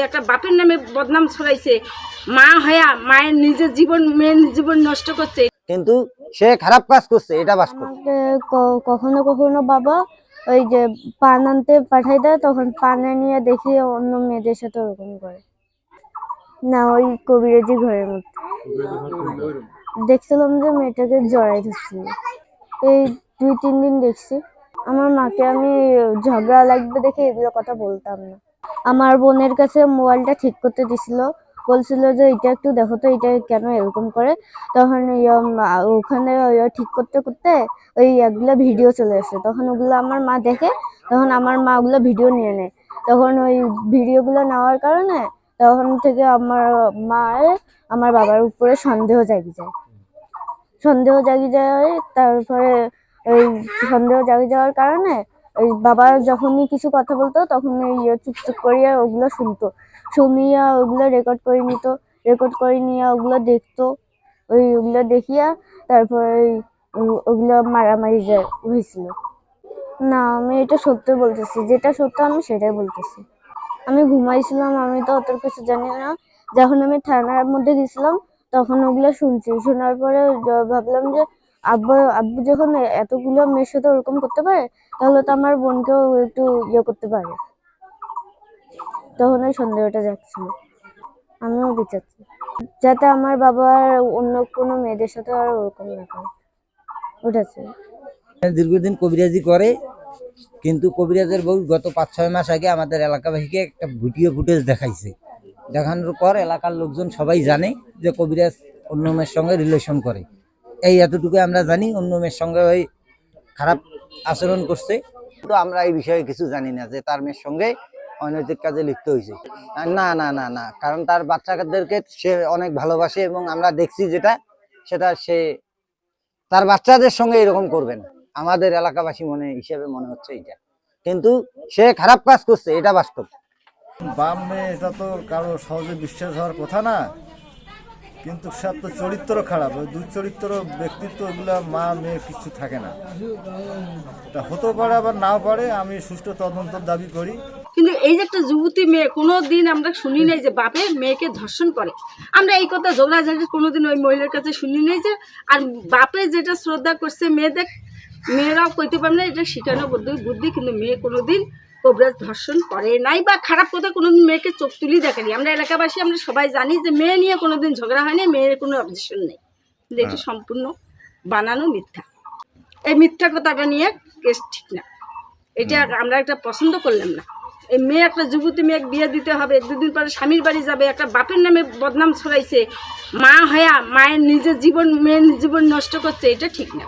একটা বাপের নামে বদনাম ছড়াইছে, মা হয়া মায়ের নিজের জীবন মেয়ের জীবন নষ্ট করছে, কিন্তু সে খারাপ কাজ করছে এটা বাস্তব। আমাকে কখনো কখনো বাবা ওই যে পান আনতে পাঠাই দেয়, তখন পানে নিয়ে দেখি অন্য মেয়েদের সাথে ওরকম করে। না, ওই কবিরাজি ঘরের মধ্যে দেখছিলাম যে মেয়েটাকে জড়াই ধরছিল। এই 2-3 দিন দেখছি। আমার মাকে আমি ঝগড়া লাগবে দেখে এগুলো কথা বলতাম না। আমার বোনের কাছে মোবাইলটা ঠিক করতে দিছিল, বলছিল যে এটা একটু দেখো তো এটা কেন এরকম করে। তখন ওখানে ঠিক করতে করতে ওই একগুলা ভিডিও চলে আসে, তখন ওগুলো আমার মা দেখে, তখন আমার মা ওগুলো ভিডিও নিয়ে নেয়। তখন ওই ভিডিওগুলো নেওয়ার কারণে তখন থেকে আমার মায়ের আমার বাবার উপরে সন্দেহ জাগি যায়। তারপরে ওই সন্দেহ জাগি যাওয়ার কারণে ওই বাবা যখনই কিছু কথা বলতো তখন ওই চুপচুপ করিয়া ওগুলো শুনিয়া ওগুলো রেকর্ড করে নিয়ে ওগুলো দেখতো। ওগুলো দেখিয়া তারপরে ওগুলো মারামারি হয়েছিল। না, আমি এটা সত্য বলতেছি, যেটা সত্য আমি সেটাই বলতেছি। আমি ঘুমাইছিলাম, আমি তো অত কিছু জানি না। যখন আমি থানার মধ্যে গেছিলাম তখন ওগুলো শুনছি, শোনার পরে ভাবলাম যে আব্বু যখন এতগুলো মেয়ের সাথে ওরকম করতে পারে, তাহলে তো আমার বোনকেও একটু করতে পারে। তখন ওই সন্দেহটা যাচ্ছিল। আমিও বিচারছি যাতে আমার বাবা অন্য কোনো মেয়েদের সাথে আর ওরকম না করে। ওটাছে দীর্ঘদিন কবিরাজি করে, কিন্তু কবিরাজের বউ গত 5-6 মাস আগে আমাদের এলাকাবাসীকে একটা ভিডিও ফুটেজ দেখানোর পর এলাকার লোকজন সবাই জানে যে কবিরাজ অন্য মেয়ের সঙ্গে রিলেশন করে। এই এতটুকু আমরা জানি, অন্য মেয়ের সঙ্গে ওই খারাপ আচরণ করছে, তো আমরা এই বিষয়ে কিছু জানি না যে তার মেয়ের সঙ্গে অনৈতিক কাজে লিপ্ত হয়েছে। না না না না, কারণ তার বাচ্চাদেরকে সে অনেক ভালোবাসে এবং আমরা দেখছি সেটা সে তার বাচ্চাদের সঙ্গে এরকম করবে না। আমাদের এলাকাবাসী হিসেবে মনে হচ্ছে এটা, কিন্তু সে খারাপ কাজ করছে এটা বাস্তব। বাপ মেয়ে এটা তো কারো সহজে বিশ্বাস হওয়ার কথা না, কিন্তু সে তো চরিত্র খারাপ, ওই দুচরিত্র ব্যক্তিত্ব এগুলা মা মেয়ে কিছু থাকে না। তা হতে পারে আবার নাও পারে, আমি সুষ্ঠু তদন্ত দাবি করি। কিন্তু এই যে একটা যুবতী মেয়ে, কোনো দিন আমরা শুনি নাই যে বাপে মেয়েকে ধর্ষণ করে। আমরা এই কথা ঝগড়াঝাটি কোনোদিন ওই মহিলার কাছে শুনি নাই যে, আর বাপে যেটা শ্রদ্ধা করছে মেয়েরাও কইতে পারে না, এটা শিখানো বুদ্ধি। কিন্তু মেয়ে কোনোদিন কবিরাজ ধর্ষণ করে নাই বা খারাপ কথা কোনোদিন মেয়েকে চোখ তুলি দেখেনি। আমরা এলাকাবাসী আমরা সবাই জানি যে মেয়ে নিয়ে কোনোদিন ঝগড়া হয়নি, মেয়ের কোনো অবজেকশন নেই। কিন্তু এটি সম্পূর্ণ বানানো মিথ্যা। এই মিথ্যা কথাটা নিয়ে কেস ঠিক না, এটা আমরা একটা পছন্দ করলাম না। এই মেয়ে একটা যুবতী মেয়ে বিয়ে দিতে হবে, 2 দিন পরে স্বামীর বাড়ি যাবে, একটা বাপের নামে বদনাম ছড়াইছে, মা হয়া মায়ের নিজের জীবন মেয়ের জীবন নষ্ট করছে, এটা ঠিক না।